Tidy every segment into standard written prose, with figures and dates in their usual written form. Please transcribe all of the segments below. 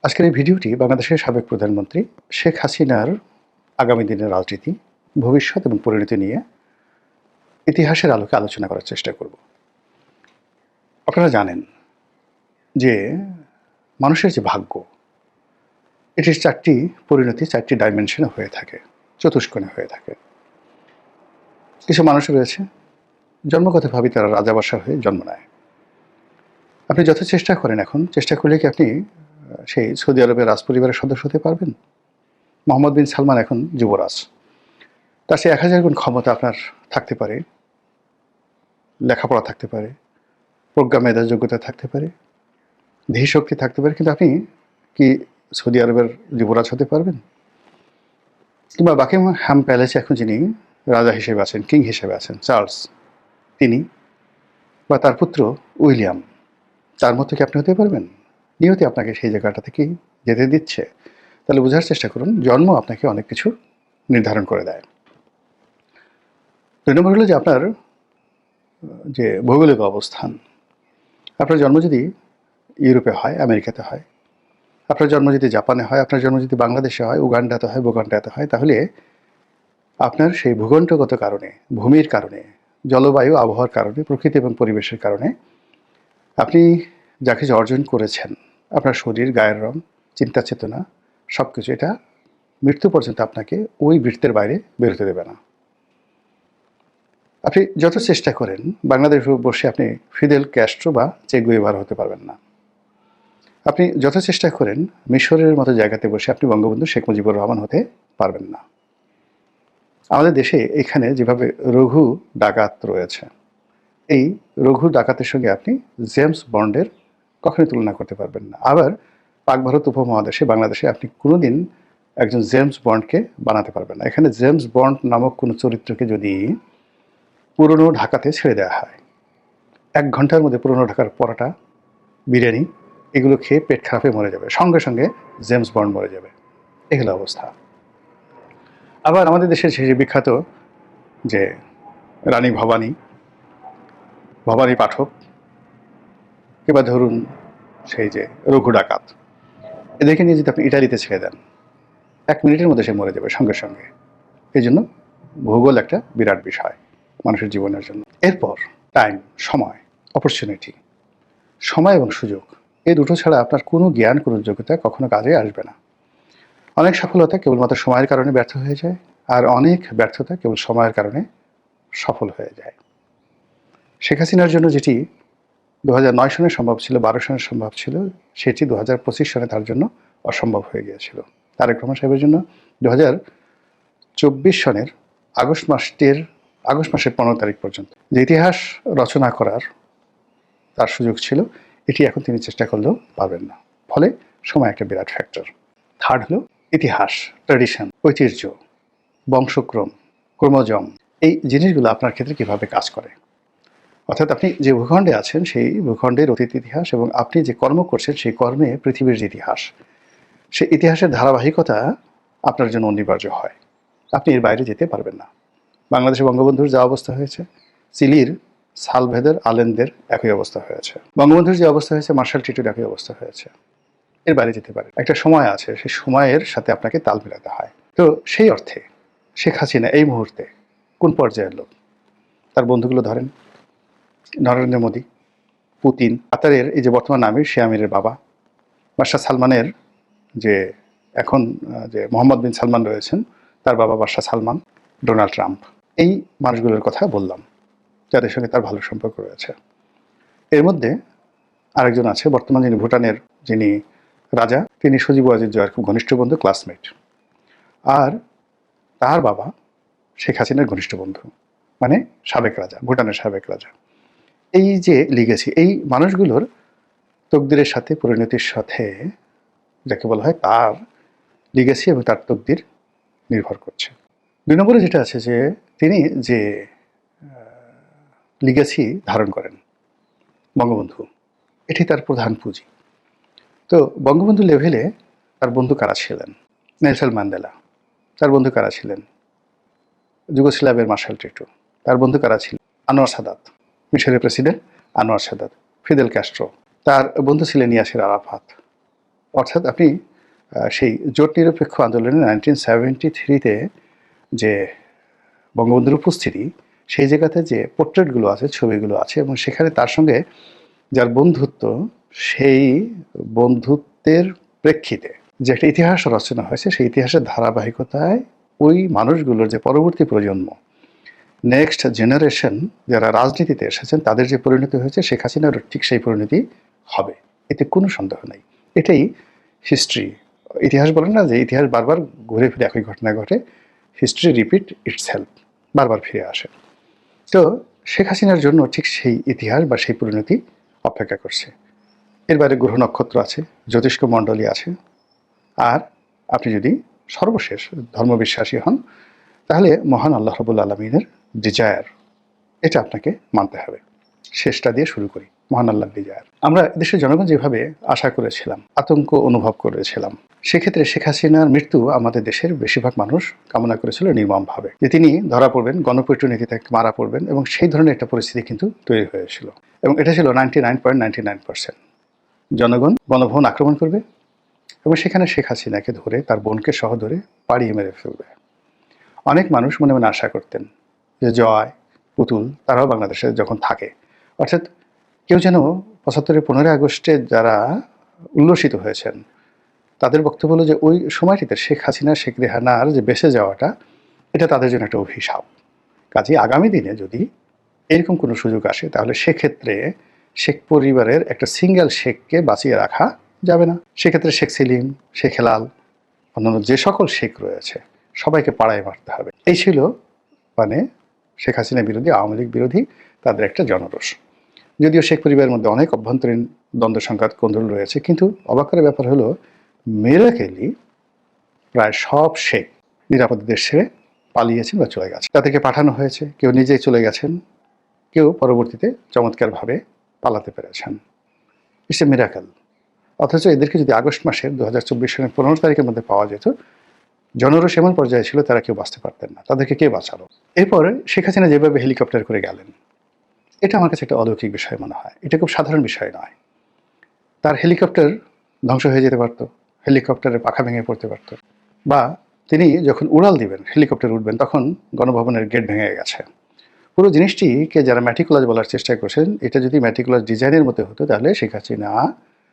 আজকের এই ভিডিওটি বাংলাদেশের সাবেক প্রধানমন্ত্রী শেখ হাসিনার আগামী দিনের রাজনীতি, ভবিষ্যৎ এবং পরিণতি নিয়ে ইতিহাসের আলোকে আলোচনা করার চেষ্টা করব। আপনারা জানেন যে মানুষের যে ভাগ্য, এটির চারটি পরিণতি চারটি ডাইমেনশনে হয়ে থাকে, চতুষ্কোণে হয়ে থাকে। কিছু মানুষ রয়েছে জন্মগতভাবেই তারা রাজাবাসা হয়ে জন্ম নেয়। আপনি যত চেষ্টা করেন, এখন চেষ্টা করলে কি আপনি সেই সৌদি আরবের রাজপরিবারের সদস্য হতে পারবেন? মোহাম্মদ বিন সালমান এখন যুবরাজ, তার সে 1000 গুণ ক্ষমতা আপনার থাকতে পারে, লেখাপড়া থাকতে পারে, প্রজ্ঞা মেধা যোগ্যতা থাকতে পারে, ধী শক্তি থাকতে পারে, কিন্তু আপনি কি সৌদি আরবের যুবরাজ হতে পারবেন? কিংবা বাকিংহাম প্যালেসে এখন যিনি রাজা হিসেবে আছেন, কিং হিসেবে আছেন চার্লস, তিনি বা তার পুত্র উইলিয়াম, তার মতো কি আপনি হতে পারবেন? নিয়তি আপনাকে সেই জায়গাটা থেকে যেতে দিচ্ছে। তাহলে বোঝার চেষ্টা করুন, জন্ম আপনাকে অনেক কিছু নির্ধারণ করে দেয়। 2 নম্বর হলো যে আপনার যে ভৌগোলিক অবস্থান। আপনার জন্ম যদি ইউরোপে হয়, আমেরিকাতে হয়, আপনার জন্ম যদি জাপানে হয়, আপনার জন্ম যদি বাংলাদেশে হয়, উগান্ডাতে হয়, বোগান্ডাতে হয়, তাহলে আপনার সেই ভূখণ্ডগত কারণে, ভূমির কারণে, জলবায়ু আবহাওয়ার কারণে, প্রকৃতি এবং পরিবেশের কারণে আপনি যা কিছু অর্জন করেছেন, আপনার শরীর, গায়ের রং, চিন্তা চেতনা, সব কিছু, এটা মৃত্যু পর্যন্ত আপনাকে ওই বৃত্তের বাইরে বেরোতে দেবে না। আপনি যত চেষ্টা করেন বাংলাদেশে বসে আপনি ফিদেল ক্যাস্ট্রো বা চে গুয়েভারা হতে পারবেন না। আপনি যত চেষ্টা করেন মিশরের মতো জায়গাতে বসে আপনি বঙ্গবন্ধু শেখ মুজিবুর রহমান হতে পারবেন না। আমাদের দেশে এখানে যেভাবে রঘু ডাকাত রয়েছে, এই রঘু ডাকাতের সঙ্গে আপনি জেমস বন্ডের কখনোই তুলনা করতে পারবেন না। আবার পাক ভারত উপমহাদেশে, বাংলাদেশে আপনি কোনোদিন একজন জেমস বন্ডকে বানাতে পারবেন না। এখানে জেমস বন্ড নামক কোনো চরিত্রকে যদি পুরনো ঢাকাতে ছেড়ে দেওয়া হয়, 1 ঘন্টার মধ্যে পুরনো ঢাকার পরোটা, বিরিয়ানি এগুলো খেয়ে পেট খারাপে মরে যাবে, সঙ্গে সঙ্গে জেমস বন্ড মরে যাবে। এই হলো অবস্থা। আবার আমাদের দেশের সেই বিখ্যাত যে রানী ভবানী, ভবানী পাঠক, কিংবা ধরুন সেই যে রঘু ডাকাত, এদেরকে নিয়ে যদি আপনি ইটালিতে ছেড়ে দেন, 1 মিনিটের মধ্যে সে মরে যাবে সঙ্গে সঙ্গে। এই জন্য ভূগোল একটা বিরাট বিষয় মানুষের জীবনের জন্য। এরপর টাইম, সময়, অপরচুনিটি, সময় এবং সুযোগ, এই দুটো ছাড়া আপনার কোনো জ্ঞান, কোনো যোগ্যতা কখনো কাজে আসবে না। অনেক সফলতা কেবলমাত্র সময়ের কারণে ব্যর্থ হয়ে যায়, আর অনেক ব্যর্থতা কেবল সময়ের কারণে সফল হয়ে যায়। শেখ হাসিনার জন্য যেটি 2009 সনে সম্ভব ছিল, 12 সনে সম্ভব ছিল, সেটি 2025 সনে তার জন্য অসম্ভব হয়ে গিয়েছিল। তারেক রহমান সাহেবের জন্য 2024 সনের আগস্ট মাসের 15 তারিখ পর্যন্ত যে ইতিহাস রচনা করার তার সুযোগ ছিল, এটি এখন তিনি চেষ্টা করলেও পারবেন না। ফলে সময় একটা বিরাট ফ্যাক্টর। থার্ড হলো ইতিহাস, ট্র্যাডিশন, ঐতিহ্য, বংশক্রম, ক্রোমোজম, এই জিনিসগুলো আপনার ক্ষেত্রে কিভাবে কাজ করে। অর্থাৎ আপনি যে ভূখণ্ডে আছেন সেই ভূখণ্ডের অতীত ইতিহাস এবং আপনি যে কর্ম করছেন সেই কর্মে পৃথিবীর যে ইতিহাস, সেই ইতিহাসের ধারাবাহিকতা আপনার জন্য অনিবার্য হয়। আপনি এর বাইরে যেতে পারবেন না। বাংলাদেশে বঙ্গবন্ধুর যা অবস্থা হয়েছে, চিলির সালভেদর আলেনদের একই অবস্থা হয়েছে, বঙ্গবন্ধুর যে অবস্থা হয়েছে মার্শাল টিটোর একই অবস্থা হয়েছে। এর বাইরে যেতে পারে, একটা সময় আছে, সেই সময়ের সাথে আপনাকে তাল মেলাতে হয়। তো সেই অর্থে শেখ হাসিনা এই মুহূর্তে কোন পর্যায়ের লোক? তার বন্ধুগুলো ধরেন, নরেন্দ্র মোদী, পুতিন, কাতারের এই যে বর্তমান আমির, সে আমিরের বাবা, বাদশাহ সালমানের যে এখন যে মোহাম্মদ বিন সালমান রয়েছেন, তার বাবা বাদশাহ সালমান, ডোনাল্ড ট্রাম্প, এই মানুষগুলোর কথা বললাম যাদের সঙ্গে তার ভালো সম্পর্ক রয়েছে। এর মধ্যে আরেকজন আছে, বর্তমান যিনি ভুটানের যিনি রাজা, তিনি সজীব ওয়াজিদ জয়ের খুব ঘনিষ্ঠ বন্ধু, ক্লাসমেট। আর তার বাবা শেখ হাসিনার ঘনিষ্ঠ বন্ধু, মানে সাবেক রাজা, ভুটানের সাবেক রাজা। এই যে লিগেসি, এই মানুষগুলোর তকদিরের সাথে, পরিণতির সাথে, যাকে বলা হয় তার লিগেসি এবং তার তকদির নির্ভর করছে। 2 নম্বরে যেটা আছে যে তিনি যে লিগেসি ধারণ করেন, বঙ্গবন্ধু, এটি তার প্রধান পুঁজি। তো বঙ্গবন্ধু লেভেলে তার বন্ধু কারা ছিলেন? Nelson Mandela. তার বন্ধু কারা ছিলেন? যুগোস্লাভিয়ার মার্শাল টিটো। তার বন্ধু কারা ছিলেন? আনোয়ার সাদাত, মিশরের president Anwar Sadat, Fidel Castro. তার বন্ধু ছিলেন ইয়াসির আরাফাত। অর্থাৎ আপনি সেই জোট নিরপেক্ষ আন্দোলনে 1973-তে যে বঙ্গবন্ধুর উপস্থিতি, সেই জায়গাতে যে পোর্ট্রেটগুলো আছে, ছবিগুলো আছে, এবং সেখানে তার সঙ্গে যার বন্ধুত্ব, সেই বন্ধুত্বের প্রেক্ষিতে যে একটা ইতিহাস রচনা হয়েছে, সেই ইতিহাসের ধারাবাহিকতায় ওই মানুষগুলোর যে পরবর্তী প্রজন্ম, নেক্সট জেনারেশন যারা রাজনীতিতে এসেছেন, তাদের যে পরিণতি হয়েছে, শেখ হাসিনারও ঠিক সেই পরিণতি হবে, এতে কোনো সন্দেহ নেই। এটাই হিস্ট্রি। ইতিহাস বলে না যে ইতিহাস বারবার ঘুরে ফিরে একই ঘটনা ঘটে, হিস্ট্রি রিপিট ইটসেলফ, বারবার ফিরে আসে। তো শেখ হাসিনার জন্য ঠিক সেই ইতিহাস বা সেই পরিণতি অপেক্ষা করছে। এর বাইরে গ্রহ নক্ষত্র আছে, জ্যোতিষ্ক মণ্ডলী আছে, আর আপনি যদি সর্বশেষ ধর্মবিশ্বাসী হন, তাহলে মহান আল্লাহ রাব্বুল আলামিনের ডিজায়ার, এটা আপনাকে মানতে হবে। শেষটা দিয়ে শুরু করি, মহান আল্লাহর ডিজায়ার। আমরা দেশের জনগণ যেভাবে আশা করেছিলাম, আতঙ্ক অনুভব করেছিলাম, সেক্ষেত্রে শেখ হাসিনার মৃত্যু আমাদের দেশের বেশিরভাগ মানুষ কামনা করেছিল নির্মমভাবে, যে তিনি ধরা পড়বেন, গণপিটুনিতে তাকে মারা পড়বেন, এবং সেই ধরনের একটা পরিস্থিতি কিন্তু তৈরি হয়েছিল। এবং এটা ছিল 99.99%। জনগণ গণভবন আক্রমণ করবে এবং সেখানে শেখ হাসিনাকে ধরে, তার বোনকে সহ ধরে পাড়িয়ে মেরে ফেলবে। অনেক মানুষ মনে মনে আশা করতেন যে জয়, পুতুল তারাও বাংলাদেশে যখন থাকে, অর্থাৎ কেউ যেন ৭৫-এর 15ই আগস্টে যারা উল্লসিত হয়েছেন, তাদের বক্তব্য হলো যে ওই সময়টিতে শেখ হাসিনা, শেখ রেহানার যে বেঁচে যাওয়াটা, এটা তাদের জন্য একটা অভিশাপ। কাজেই আগামী দিনে যদি এরকম কোনো সুযোগ আসে, তাহলে সেক্ষেত্রে শেখ পরিবারের একটা সিঙ্গেল শেখকে বাঁচিয়ে রাখা যাবে না। সেক্ষেত্রে শেখ সেলিম, শেখ হেলাল, অন্যান্য যে সকল শেখ রয়েছে, সবাইকে পাড়ায় মারতে হবে। এই ছিল মানে শেখ হাসিনা বিরোধী, আওয়ামী লীগ বিরোধী তাদের একটা জনরোষ। যদিও শেখ পরিবারের মধ্যে অনেক অভ্যন্তরীণ দ্বন্দ্ব সংঘাত কোন্দল রয়েছে, কিন্তু অবাক করার ব্যাপার হলো মিরাকেলি প্রায় সব শেখ নিরাপদ দেশ ছেড়ে পালিয়েছেন বা চলে গেছে। তাদেরকে পাঠানো হয়েছে, কেউ নিজেই চলে গেছেন, কেউ পরবর্তীতে চমৎকারভাবে পালাতে পেরেছেন। It's a miracle. অথচ এদেরকে যদি আগস্ট মাসের 2024 সালের 15 তারিখের মধ্যে পাওয়া যেত, জনরোষ এমন পর্যায়ে ছিল তারা কেউ বাঁচতে পারতেন না। তাদেরকে কে বাঁচালো? এরপরে শেখ হাসিনা যেভাবে হেলিকপ্টার করে গেলেন, এটা আমার কাছে একটা অলৌকিক বিষয় মনে হয়। এটা খুব সাধারণ বিষয় নয়। তার হেলিকপ্টার ধ্বংস হয়ে যেতে পারত, হেলিকপ্টারের পাখা ভেঙে পড়তে পারত, বা তিনি যখন উড়াল দিবেন, হেলিকপ্টার উঠবেন, তখন গণভবনের গেট ভেঙে গেছে। পুরো জিনিসটিকে যারা ম্যাটিকুলাস বলার চেষ্টা করছেন, এটা যদি ম্যাটিকুলাস ডিজাইনের মধ্যে হতো, তাহলে শেখ হাসিনা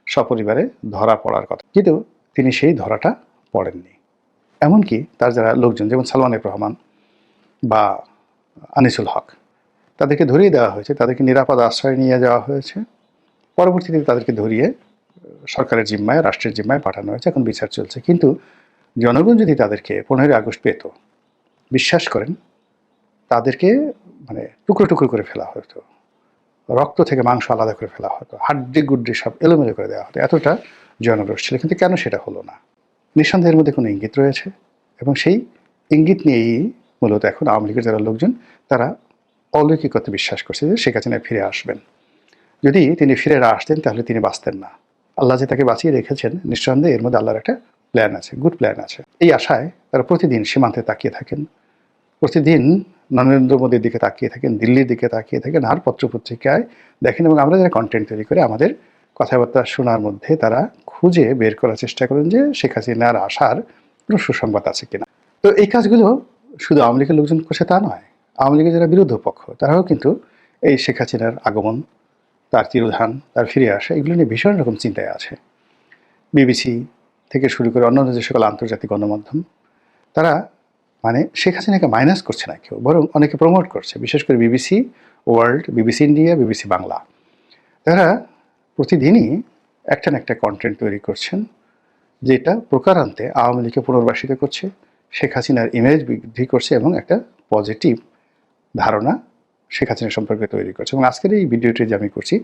সপরিবারে ধরা পড়ার কথা। কিন্তু তিনি সেই ধরাটা পড়েননি। এমনকি তার যারা লোকজন, যেমন সালমান এফ রহমান বা আনিসুল হক, তাদেরকে ধরিয়ে দেওয়া হয়েছে, তাদেরকে নিরাপদ আশ্রয় নিয়ে যাওয়া হয়েছে। পরবর্তীতে তাদেরকে ধরিয়ে সরকারের জিম্মায়, রাষ্ট্রের জিম্মায় পাঠানো হয়েছে, এখন বিচার চলছে। কিন্তু জনগণ যদি তাদেরকে 15 আগস্ট পেত, বিশ্বাস করেন তাদেরকে মানে টুকরো টুকরো করে ফেলা হতো, রক্ত থেকে মাংস আলাদা করে ফেলা হতো, হাড্ডি গুড্ডি সব এলোমেলো করে দেওয়া হতো। এতটা জনরোষ ছিল। কিন্তু কেন সেটা হলো না? নিঃসন্দেহের মধ্যে কোনো ইঙ্গিত রয়েছে, এবং সেই ইঙ্গিত নিয়েই মূলত এখন আওয়ামী লীগের যারা লোকজন, তারা অলৌকিকতা বিশ্বাস করছে যে শেখ হাসিনা ফিরে আসবেন। যদি তিনি ফিরে আসতেন, তাহলে তিনি বাঁচতেন না। আল্লাহ যে তাকে বাঁচিয়ে রেখেছেন, নিঃসন্দেহে এর মধ্যে আল্লাহর একটা প্ল্যান আছে, গুড প্ল্যান আছে। এই আশায় তারা প্রতিদিন সীমান্তে তাকিয়ে থাকেন, প্রতিদিন নরেন্দ্র মোদীর দিকে তাকিয়ে থাকেন, দিল্লির দিকে তাকিয়ে থাকেন, আর পত্রপত্রিকায় দেখেন, এবং আমরা যারা কন্টেন্ট তৈরি করে আমাদের কথাবার্তা শোনার মধ্যে তারা খুঁজে বের করার চেষ্টা করেন যে শেখ হাসিনার আসার কোনো সুসংবাদ আছে কিনা। তো এই কাজগুলো শুধু আওয়ামী লীগের লোকজন করছে তা নয়, আওয়ামী লীগের যারা বিরোধী পক্ষ, তারাও কিন্তু এই শেখ হাসিনার আগমন, তার তিরোধান, তার ফিরে আসা, এগুলো নিয়ে ভীষণ রকম চিন্তায় আছে। বিবিসি থেকে শুরু করে অন্যান্য যে সকল আন্তর্জাতিক গণমাধ্যম, তারা মানে শেখ হাসিনাকে মাইনাস করছে না কেউ, বরং অনেকে প্রমোট করছে। বিশেষ করে BBC world, BBC India, BBC Bangla, তারা প্রতিদিনই একটা না একটা কন্টেন্ট তৈরি করছেন, যেটা প্রকারান্তে আওয়ামী লীগকে পুনর্বাসিত করছে, শেখ হাসিনার ইমেজ বৃদ্ধি করছে, এবং একটা পজিটিভ ধারণা শেখ হাসিনা সম্পর্কে তৈরি করছে। এবং আজকের এই ভিডিওটি যে আমি করছি,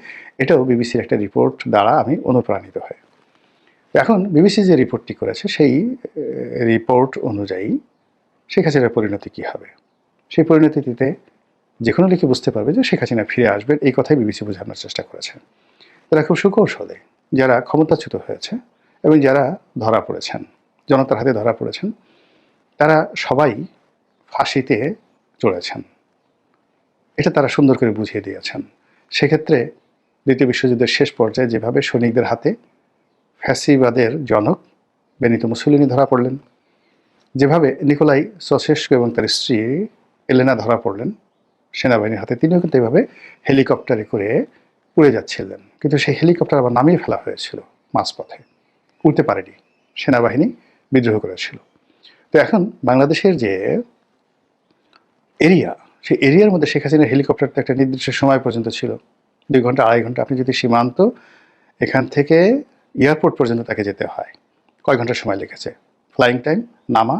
এটাও বিবিসির একটা রিপোর্ট দ্বারা আমি অনুপ্রাণিত হই। এখন বিবিসি যে রিপোর্টটি করেছে, সেই রিপোর্ট অনুযায়ী শেখ হাসিনার পরিণতি কী হবে, সেই পরিণতিতে যে কোনো লিখে বুঝতে পারবে যে শেখ হাসিনা ফিরে আসবেন, এই কথাই বিবিসি বোঝানোর চেষ্টা করেছে। তারা খুব সুকৌশলে, যারা ক্ষমতাচ্যুত হয়েছে এবং যারা ধরা পড়েছেন, জনতার হাতে ধরা পড়েছেন, তারা সবাই ফাঁসিতে চড়েছেন। এটা তারা সুন্দর করে বুঝিয়ে দিয়েছেন। সেক্ষেত্রে দ্বিতীয় বিশ্বযুদ্ধের শেষ পর্যায়ে যেভাবে সৈনিকদের হাতে ফ্যাসিবাদের জনক বেনিতো মুসোলিনি ধরা পড়লেন, যেভাবে নিকোলাই সসেস্কো এবং তার স্ত্রী এলেনা ধরা পড়লেন সেনাবাহিনীর হাতে, তিনিও কিন্তু এভাবে হেলিকপ্টারে করে উড়ে যাচ্ছিলেন, কিন্তু সেই হেলিকপ্টার আবার নামিয়ে ফেলা হয়েছিল মাঝপথে, উড়তে পারেনি, সেনাবাহিনী বিদ্রোহ করেছিল। তো এখন বাংলাদেশের যে এরিয়া, সেই এরিয়ার মধ্যে শেখ হাসিনার হেলিকপ্টারটা একটা নির্দিষ্ট সময় পর্যন্ত ছিল, 2 ঘন্টা 2.5 ঘন্টা। আপনি যদি সীমান্ত এখান থেকে এয়ারপোর্ট পর্যন্ত তাকে যেতে হয়, কয় ঘন্টা সময় লেগেছে ফ্লাইং টাইম, নামা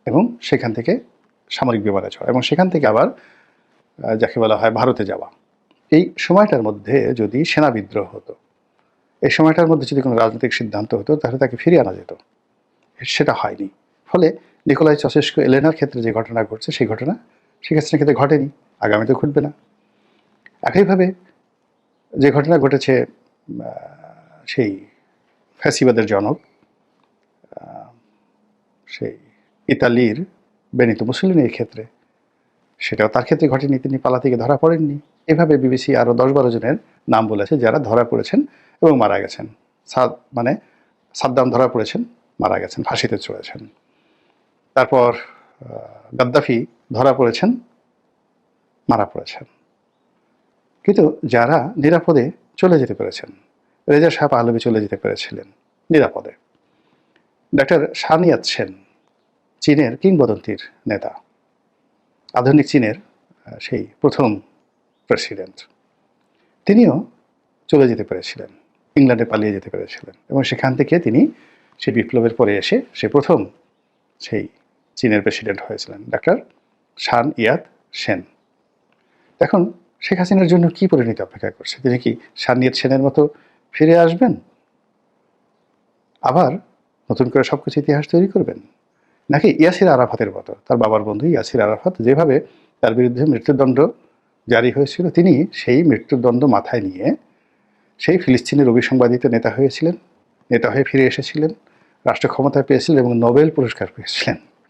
এবং সেখান থেকে সামরিক বিমানে চড়া এবং সেখান থেকে আবার যাকে বলা হয় ভারতে যাওয়া। এই সময়টার মধ্যে যদি সেনা বিদ্রোহ হতো, এই সময়টার মধ্যে যদি কোনো রাজনৈতিক সিদ্ধান্ত হতো, তাহলে তাকে ফিরিয়ে আনা যেত। সেটা হয়নি। ফলে নিকোলাই চাউশেস্কু এলেনার ক্ষেত্রে যে ঘটনা ঘটছে, সেই ঘটনা শেখ হাসিনার ক্ষেত্রে ঘটেনি, আগামীতে ঘটবে না। একইভাবে যে ঘটনা ঘটেছে সেই ফ্যাসিবাদের জনক সেই ইতালির বেনিতো মুসোলিনির ক্ষেত্রে, সেটাও তার ক্ষেত্রে ঘটেনি, তিনি পালা থেকে ধরা পড়েননি। এভাবে বিবিসি আরও 10-12 জনের নাম বলেছে যারা ধরা পড়েছেন এবং মারা গেছেন। সাদ্দাম ধরা পড়েছেন, মারা গেছেন, ফাঁসিতে চড়েছেন। তারপর গাদ্দাফি ধরা পড়েছেন, মারা পড়েছেন। কিন্তু যারা নিরাপদে চলে যেতে পেরেছেন, রেজা শাহ পাহলভি চলে যেতে পেরেছিলেন নিরাপদে। ডাক্তার সানিয়াত সেন, চীনের কিংবদন্তির নেতা, আধুনিক চীনের সেই প্রথম প্রেসিডেন্ট, তিনিও চলে যেতে পেরেছিলেন, ইংল্যান্ডে পালিয়ে যেতে পেরেছিলেন এবং সেখান থেকে তিনি সেই বিপ্লবের পরে এসে সে প্রথম সেই চীনের প্রেসিডেন্ট হয়েছিলেন, ডাক্তার শান ইয়াত সেন। এখন শেখ হাসিনার জন্য কী পরিণতি অপেক্ষা করছে? তিনি কি শান ইয়াত সেনের মতো ফিরে আসবেন, আবার নতুন করে সব কিছু ইতিহাস তৈরি করবেন, নাকি ইয়াসির আরাফাতের মতো, তার বাবার বন্ধু ইয়াসির আরাফাত যেভাবে তার বিরুদ্ধে মৃত্যুদণ্ড জারি হয়েছিল, তিনি সেই মৃত্যুদণ্ড মাথায় নিয়ে সেই ফিলিস্তিনের অভিসংবাদিত নেতা হয়েছিলেন, নেতা হয়ে ফিরে এসেছিলেন, রাষ্ট্র ক্ষমতায় পেয়েছিলেন এবং নোবেল পুরস্কার পেয়েছিলেন।